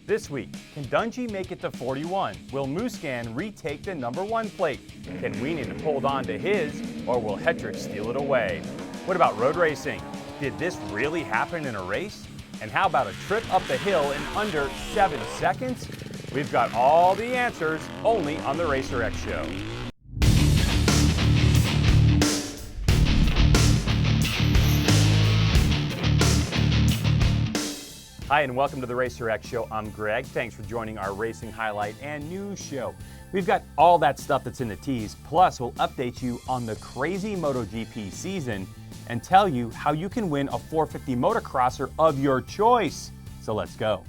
This week, can Dungey make it to 41? Will Muscan retake the #1 plate? Can Weenan hold on to his, or will Hetrick steal it away? What about road racing? Did this really happen in a race? And how about a trip up the hill in under 7 seconds? We've got all the answers only on the Racer X Show. Hi, and welcome to the Racer X Show. I'm Greg. Thanks for joining our racing highlight and news show. We've got all that stuff that's in the teas, plus we'll update you on the crazy MotoGP season and tell you how you can win a 450 motocrosser of your choice. So let's go.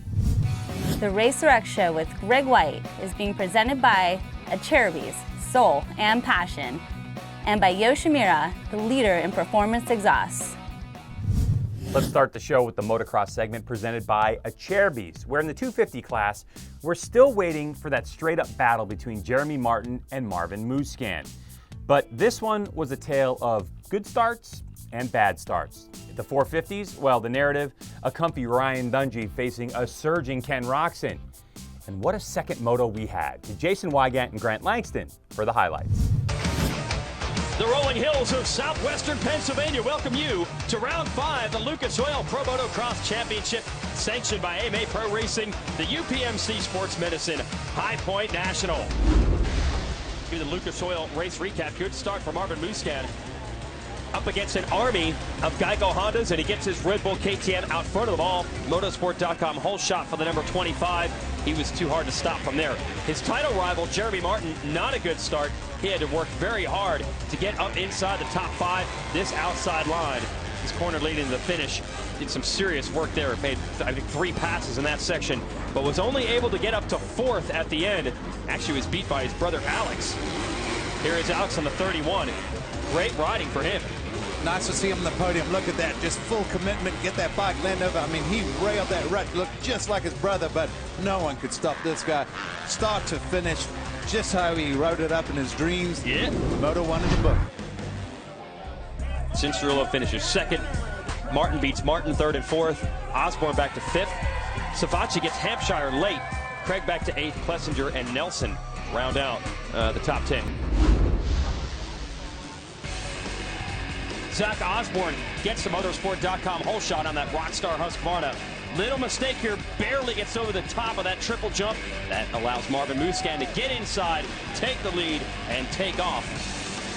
The Racer X Show with Greg White is being presented by Acerbis, Soul and Passion, and by Yoshimura, the leader in performance exhausts. Let's start the show with the motocross segment presented by Acerbis, where in the 250 class, we're still waiting for that straight-up battle between Jeremy Martin and Marvin Muscan. But this one was a tale of good starts and bad starts. At the 450s, well, the narrative, a comfy Ryan Dungey facing a surging Ken Roczen. And what a second moto we had. To Jason Wygant and Grant Langston for the highlights. The rolling hills of southwestern Pennsylvania welcome you to round 5, the Lucas Oil Pro Motocross Championship, sanctioned by AMA Pro Racing, the UPMC Sports Medicine High Point National. Do the Lucas Oil race recap. Good start for Marvin Muscan. Up against an army of Geico Hondas, and he gets his Red Bull KTM out front of them all. Motorsport.com whole shot for the number 25. He was too hard to stop from there. His title rival, Jeremy Martin, not a good start. He had to work very hard to get up inside the top 5. This outside line, his corner leading to the finish, did some serious work there. Made, I think, 3 passes in that section, but was only able to get up to 4th at the end. Actually was beat by his brother Alex. Here is Alex on the 31. Great riding for him. Nice to see him on the podium. Look at that, just full commitment, get that bike land over. I mean, he railed that rut, looked just like his brother, but no one could stop this guy. Start to finish, just how he rode it up in his dreams. Yeah. Moto 1 in the book. Cianciarulo finishes 2nd. Martin beats Martin 3rd and 4th. Osborne back to 5th. Savacci gets Hampshire late. Craig back to 8th. Plessinger and Nelson round out the top 10. Zach Osborne gets the Motorsport.com whole shot on that Rockstar Husqvarna. Little mistake here, barely gets over the top of that triple jump. That allows Marvin Muscan to get inside, take the lead, and take off.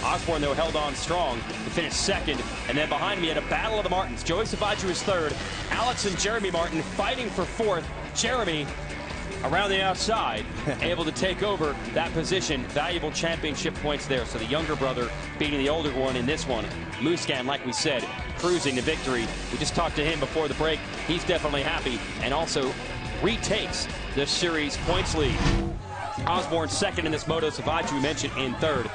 Osborne, though, held on strong to finish 2nd. And then behind me, had a battle of the Martins. Joey Savacci was 3rd. Alex and Jeremy Martin fighting for 4th. Jeremy around the outside, able to take over that position. Valuable championship points there. So the younger brother beating the older one in this one. Muscan, like we said, cruising to victory. We just talked to him before the break. He's definitely happy and also retakes the series points lead. Osborne 2nd in this moto. Savacci, we mentioned, in 3rd.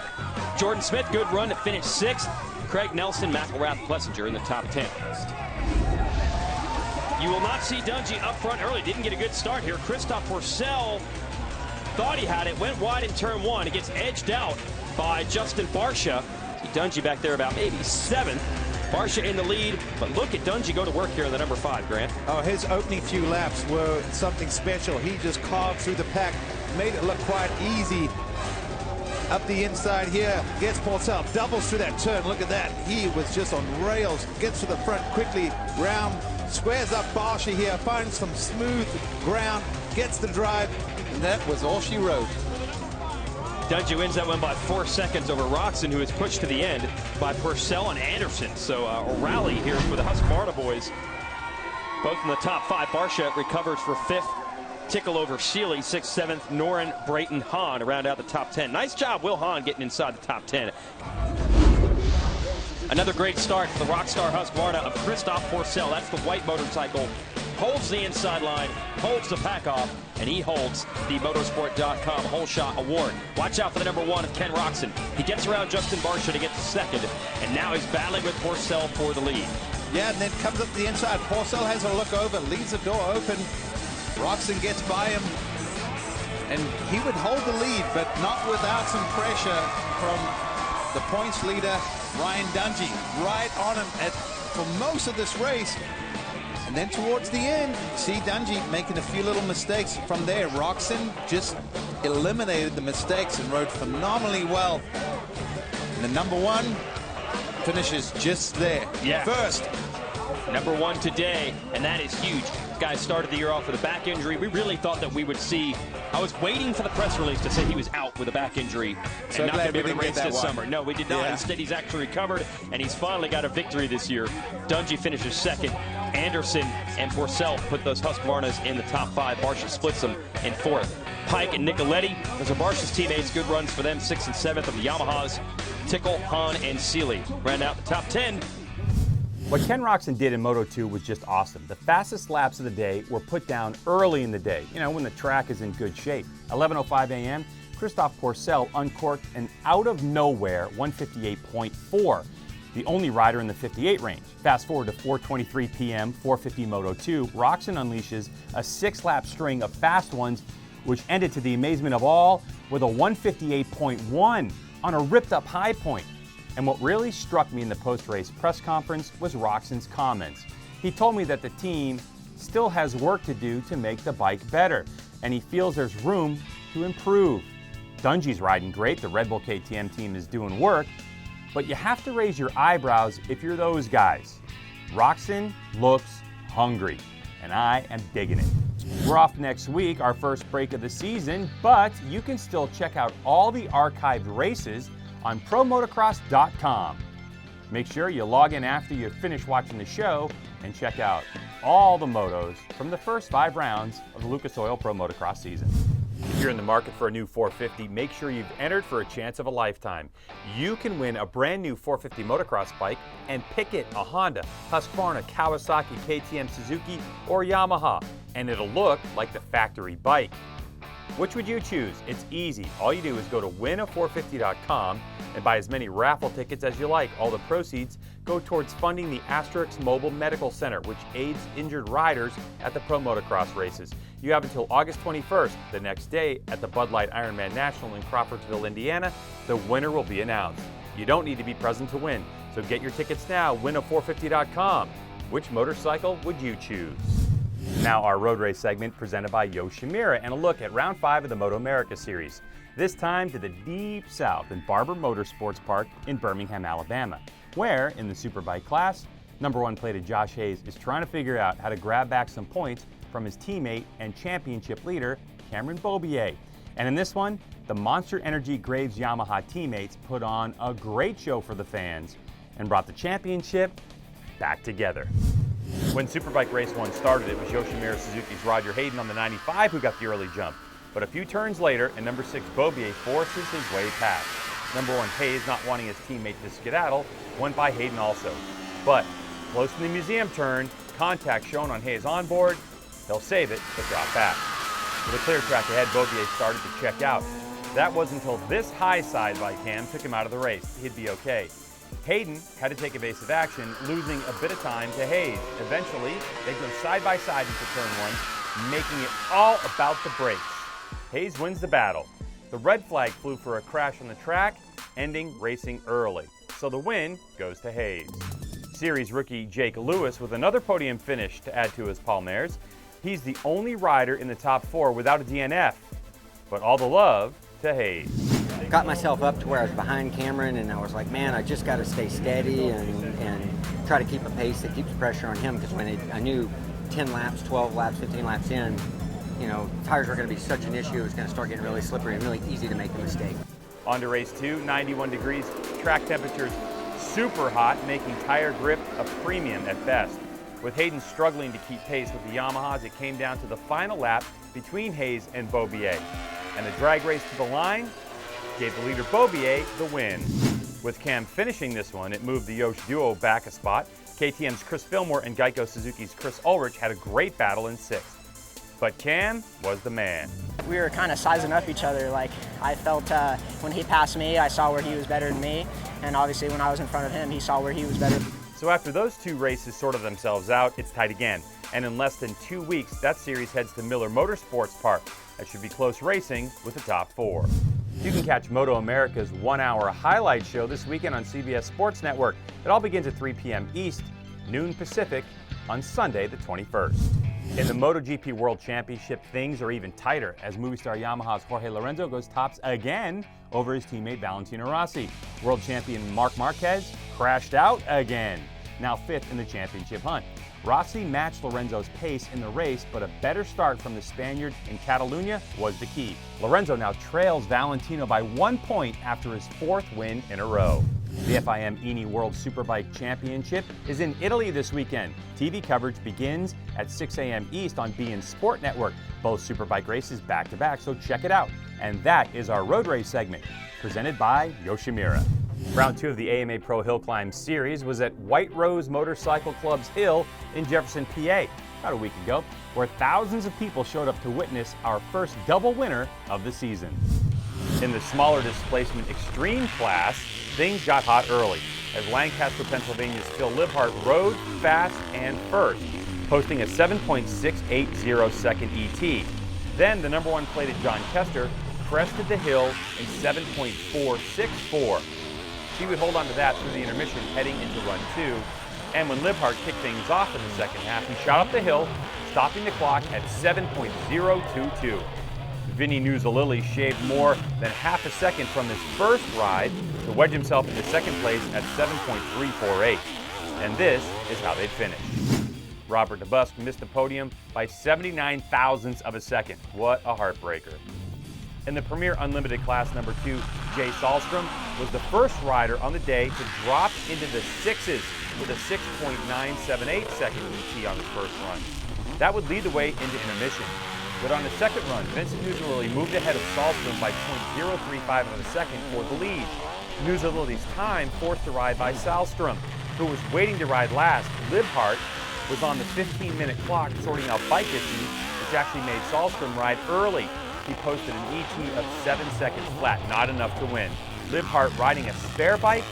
Jordan Smith, good run to finish 6th. Craig Nelson, McElrath, Plessinger in the top 10. You will not see Dungey up front early. Didn't get a good start here. Christophe Pourcel thought he had it. Went wide in turn 1. It gets edged out by Justin Barcia. See Dungey back there about maybe 7th. Barcia in the lead, but look at Dungey go to work here in the number 5, Grant. Oh, his opening few laps were something special. He just carved through the pack, made it look quite easy. Up the inside here, gets Pourcel, doubles through that turn. Look at that. He was just on rails, gets to the front quickly, round, squares up Barcia here, finds some smooth ground, gets the drive, and that was all she wrote. Dungey wins that one by 4 seconds over Roczen, who is pushed to the end by Purcell and Anderson. So a rally here for the Husqvarna boys. Both in the top 5. Barcia recovers for 5th. Tickle over Seeley, 6th, 7th. Noren, Brayton, Hahn round out the top 10. Nice job, Will Hahn, getting inside the top 10. Another great start for the Rockstar Husqvarna of Christophe Pourcel. That's the white motorcycle. Holds the inside line, holds the pack off, and he holds the Motorsport.com whole shot award. Watch out for the number 1 of Ken Roczen. He gets around Justin Barcia to get to 2nd, and now he's battling with Pourcel for the lead. Yeah, and then comes up the inside. Pourcel has a look over, leaves the door open. Roczen gets by him, and he would hold the lead, but not without some pressure from the points leader, Ryan Dungey. Right on him for most of this race. And then towards the end, see Dungey making a few little mistakes. From there, Roxon just eliminated the mistakes and rode phenomenally well. And the number one finishes just there. Yeah. First. Number one today, and that is huge. This guy started the year off with a back injury. We really thought that we would see. I was waiting for the press release to say he was out with a back injury So and not going to glad be able we to didn't race get this that one. summer. No, we did not. Yeah. Instead, he's actually recovered, and he's finally got a victory this year. Dungey finishes second. Anderson and Porcel put those Husqvarnas in the top 5. Barsha splits them in 4th. Pike and Nicoletti, those are Barsha's teammates. Good runs for them, 6th and 7th of the Yamahas. Tickle, Hahn, and Seeley round out the top 10. What Ken Roczen did in Moto 2 was just awesome. The fastest laps of the day were put down early in the day, when the track is in good shape. 11:05 a.m., Christophe Porcel uncorked an out-of-nowhere 158.4, the only rider in the 58 range. Fast forward to 4:23 p.m., 450 Moto 2, Roczen unleashes a 6-lap string of fast ones, which ended to the amazement of all with a 158.1 on a ripped-up high point. And what really struck me in the post-race press conference was Roczen's comments. He told me that the team still has work to do to make the bike better, and he feels there's room to improve. Dungey's riding great, the Red Bull KTM team is doing work, but you have to raise your eyebrows if you're those guys. Roczen looks hungry, and I am digging it. We're off next week, our first break of the season, but you can still check out all the archived races on ProMotocross.com. Make sure you log in after you finish watching the show and check out all the motos from the first 5 rounds of the Lucas Oil Pro Motocross season. If you're in the market for a new 450, make sure you've entered for a chance of a lifetime. You can win a brand new 450 motocross bike and pick it a Honda, Husqvarna, Kawasaki, KTM, Suzuki, or Yamaha, and it'll look like the factory bike. Which would you choose? It's easy. All you do is go to wina450.com and buy as many raffle tickets as you like. All the proceeds go towards funding the Asterix Mobile Medical Center, which aids injured riders at the Pro Motocross races. You have until August 21st. The next day, at the Bud Light Ironman National in Crawfordsville, Indiana, the winner will be announced. You don't need to be present to win, so get your tickets now, wina450.com. Which motorcycle would you choose? Now our road race segment presented by Yoshimura and a look at round 5 of the Moto America Series. This time to the deep south in Barber Motorsports Park in Birmingham, Alabama, where in the Superbike class, number 1 plated Josh Hayes is trying to figure out how to grab back some points from his teammate and championship leader, Cameron Beaubier. And in this one, the Monster Energy Graves Yamaha teammates put on a great show for the fans and brought the championship back together. When Superbike Race 1 started, it was Yoshimura Suzuki's Roger Hayden on the 95 who got the early jump. But a few turns later, and number 6 Beaubier forces his way past. Number 1 Hayes, not wanting his teammate to skedaddle, went by Hayden also. But close to the museum turn, contact shown on Hayes' onboard, he'll save it but drop back. With a clear track ahead, Beaubier started to check out. That was until this high side by Cam took him out of the race. He'd be okay. Hayden had to take evasive action, losing a bit of time to Hayes. Eventually, they go side by side into turn 1, making it all about the brakes. Hayes wins the battle. The red flag flew for a crash on the track, ending racing early. So the win goes to Hayes. Series rookie Jake Lewis with another podium finish to add to his palmares. He's the only rider in the top 4 without a DNF, but all the love to Hayes. Got myself up to where I was behind Cameron, and I was like, man, I just got to stay steady and try to keep a pace that keeps pressure on him, because I knew 10 laps, 12 laps, 15 laps in, tires were going to be such an issue. It was going to start getting really slippery and really easy to make a mistake. On to race 2, 91 degrees, track temperatures super hot, making tire grip a premium at best. With Hayden struggling to keep pace with the Yamahas, it came down to the final lap between Hayes and Beaubier. And the drag race to the line gave the leader Beaubier the win. With Cam finishing this one, it moved the Yosh duo back a spot. KTM's Chris Fillmore and Geico Suzuki's Chris Ulrich had a great battle in 6th. But Cam was the man. We were kind of sizing up each other. Like, I felt when he passed me, I saw where he was better than me. And obviously when I was in front of him, he saw where he was better. So after those 2 races sorted themselves out, it's tight again. And in less than 2 weeks, that series heads to Miller Motorsports Park. That should be close racing with the top 4. You can catch Moto America's 1-hour highlight show this weekend on CBS Sports Network. It all begins at 3 p.m. East, noon Pacific, on Sunday the 21st. In the MotoGP World Championship, things are even tighter as Movistar Yamaha's Jorge Lorenzo goes tops again over his teammate Valentino Rossi. World champion Marc Marquez crashed out again, now 5th in the championship hunt. Rossi matched Lorenzo's pace in the race, but a better start from the Spaniard in Catalunya was the key. Lorenzo now trails Valentino by 1 point after his 4th win in a row. The FIM ENI World Superbike Championship is in Italy this weekend. TV coverage begins at 6 a.m. East on beIN Sport Network. Both Superbike races back-to-back, so check it out. And that is our road race segment, presented by Yoshimura. Round 2 of the AMA Pro Hillclimb Series was at White Rose Motorcycle Club's Hill in Jefferson, PA, about a week ago, where thousands of people showed up to witness our first double winner of the season. In the smaller displacement extreme class, things got hot early as Lancaster, Pennsylvania's Phil Libhart rode fast and first, posting a 7.680 second ET. Then the number 1 plated John Kester crested the hill in 7.464. He would hold on to that through the intermission heading into run 2. And when Libhart kicked things off in the second half, he shot up the hill, stopping the clock at 7.022. Vinny Nuzalili shaved more than half a second from his first ride to wedge himself into second place at 7.348. And this is how they'd finished. Robert DeBusk missed the podium by 79 thousandths of a second. What a heartbreaker. In the Premier Unlimited Class number 2, Jay Sahlstrom was the first rider on the day to drop into the sixes with a 6.978 second ET on his first run. That would lead the way into intermission. But on the second run, Vincent Nuzalili moved ahead of Sahlstrom by 0.035 of a second for the lead. Nuzalili's time forced the ride by Sahlstrom, who was waiting to ride last. Libhart was on the 15-minute clock sorting out bike issues, which actually made Sahlstrom ride early. He posted an ET of 7 seconds flat, not enough to win. Libhart riding a spare bike,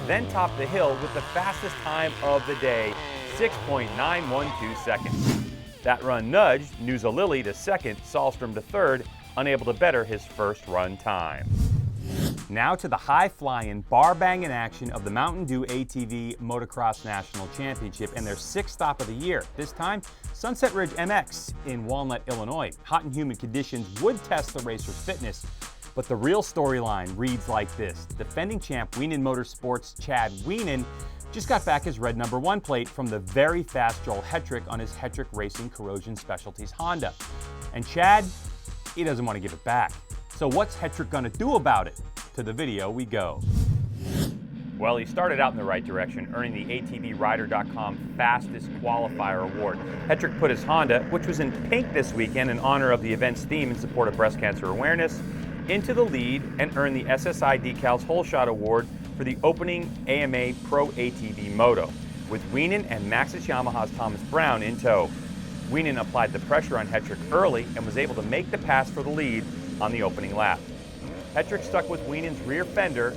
then topped the hill with the fastest time of the day, 6.912 seconds. That run nudged Nuzalili to second, Sahlstrom to third, unable to better his first run time. Now to the high-flying, bar-banging action of the Mountain Dew ATV Motocross National Championship and their 6th stop of the year. This time, Sunset Ridge MX in Walnut, Illinois. Hot and humid conditions would test the racer's fitness, but the real storyline reads like this. Defending champ Wienen Motorsports' Chad Wienen just got back his red number 1 plate from the very fast Joel Hetrick on his Hetrick Racing Corrosion Specialties Honda. And Chad, he doesn't want to give it back. So what's Hetrick gonna do about it? To the video we go. Well, he started out in the right direction, earning the ATVRider.com Fastest Qualifier Award. Hetrick put his Honda, which was in pink this weekend in honor of the event's theme in support of breast cancer awareness, into the lead and earned the SSI Decals Hole Shot Award for the opening AMA Pro ATV Moto, with Wienen and Maxxis Yamaha's Thomas Brown in tow. Wienen applied the pressure on Hetrick early and was able to make the pass for the lead on the opening lap. Hetrick stuck with Wienen's rear fender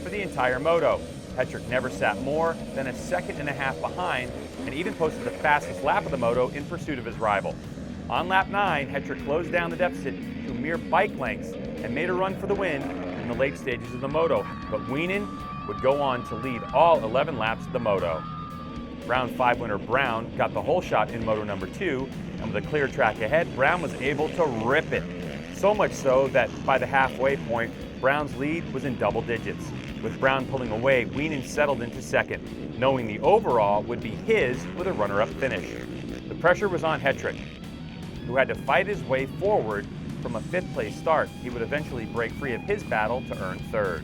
for the entire moto. Hetrick never sat more than a 1.5 seconds behind and even posted the fastest lap of the moto in pursuit of his rival. On lap 9, Hetrick closed down the deficit to mere bike lengths and made a run for the win in the late stages of the moto, but Wienen would go on to lead all 11 laps of the moto. Round 5 winner Brown got the whole shot in moto number 2, and with a clear track ahead, Brown was able to rip it. So much so that by the halfway point, Brown's lead was in double digits. With Brown pulling away, Wienen settled into second, knowing the overall would be his with a runner-up finish. The pressure was on Hetrick, who had to fight his way forward from a 5th place start. He would eventually break free of his battle to earn 3rd.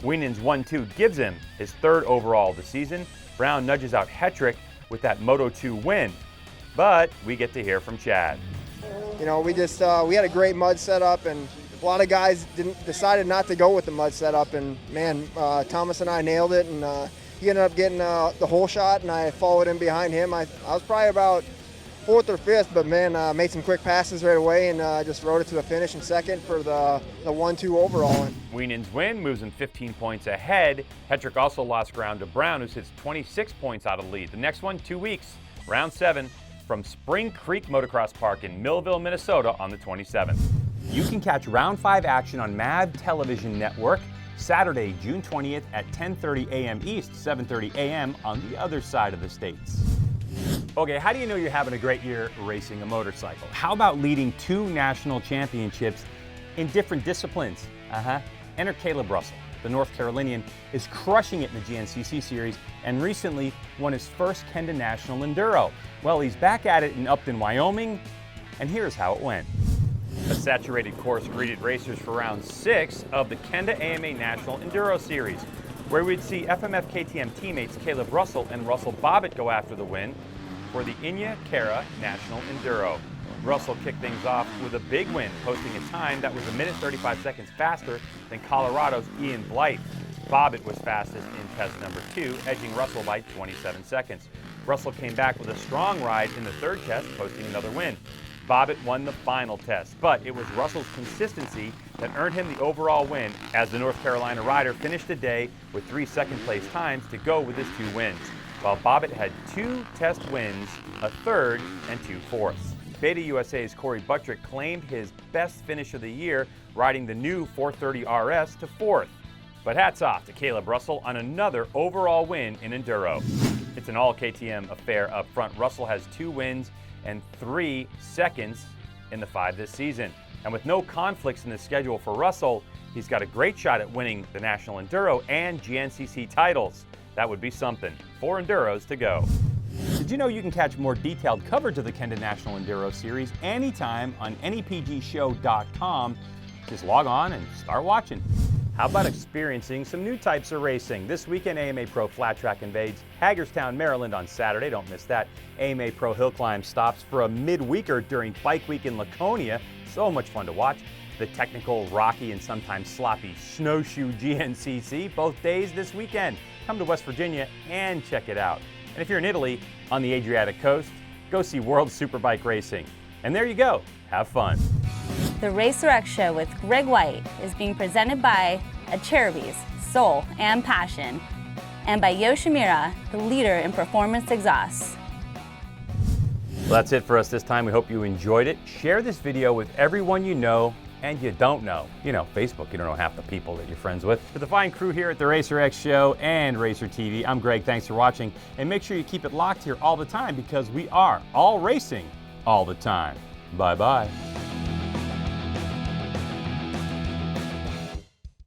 Wienen's 1-2 gives him his 3rd overall of the season. Brown nudges out Hetrick with that Moto2 win, but we get to hear from Chad. You know, we had a great mud setup, and a lot of guys decided not to go with the mud setup, and man, Thomas and I nailed it, and he ended up getting the whole shot, and I followed him behind him. I was probably about 4th or 5th, but man, made some quick passes right away, and just rode it to the finish in second for the 1-2 overall. Wienen's win moves him 15 points ahead. Hetrick also lost ground to Brown, who sits 26 points out of the lead. The next one, 2 weeks, round 7, from Spring Creek Motocross Park in Millville, Minnesota on the 27th. You can catch round 5 action on MAV Television Network Saturday, June 20th at 10:30 a.m. East, 7:30 a.m. on the other side of the states. Okay, how do you know you're having a great year racing a motorcycle? How about leading 2 national championships in different disciplines? Enter Caleb Russell. The North Carolinian is crushing it in the GNCC series and recently won his first Kenda National Enduro. Well, he's back at it in Upton, Wyoming, and here's how it went. A saturated course greeted racers for round 6 of the Kenda AMA National Enduro Series, where we'd see FMF KTM teammates Caleb Russell and Russell Bobbitt go after the win for the Inya Cara National Enduro. Russell kicked things off with a big win, posting a time that was 1 minute 35 seconds faster than Colorado's Ian Blythe. Bobbitt was fastest in test number 2, edging Russell by 27 seconds. Russell came back with a strong ride in the 3rd test, posting another win. Bobbitt won the final test, but it was Russell's consistency that earned him the overall win as the North Carolina rider finished the day with 3 second-place times to go with his 2 wins, while Bobbitt had 2 test wins, a 3rd, and 2 fourths. Beta USA's Corey Buttrick claimed his best finish of the year, riding the new 430 RS to 4th. But hats off to Caleb Russell on another overall win in Enduro. It's an all KTM affair up front. Russell has 2 wins and 3 seconds in the 5 this season. And with no conflicts in the schedule for Russell, he's got a great shot at winning the National Enduro and GNCC titles. That would be something. 4 Enduros to go. Did you know you can catch more detailed coverage of the Kenda National Enduro Series anytime on nepgshow.com? Just log on and start watching. How about experiencing some new types of racing? This weekend, AMA Pro Flat Track invades Hagerstown, Maryland on Saturday. Don't miss that. AMA Pro Hillclimb stops for a midweeker during Bike Week in Laconia. So much fun to watch. The technical, rocky, and sometimes sloppy Snowshoe GNCC, both days this weekend. Come to West Virginia and check it out. And if you're in Italy, on the Adriatic coast, go see World Superbike Racing. And there you go. Have fun. The Racer X Show with Greg White is being presented by Cherubies, Soul and Passion, and by Yoshimura, the leader in performance exhausts. Well, that's it for us this time. We hope you enjoyed it. Share this video with everyone you know and you don't know. You know, Facebook, you don't know half the people that you're friends with. For the fine crew here at the Racer X Show and Racer TV, I'm Greg. Thanks for watching. And make sure you keep it locked here all the time because we are all racing all the time. Bye-bye.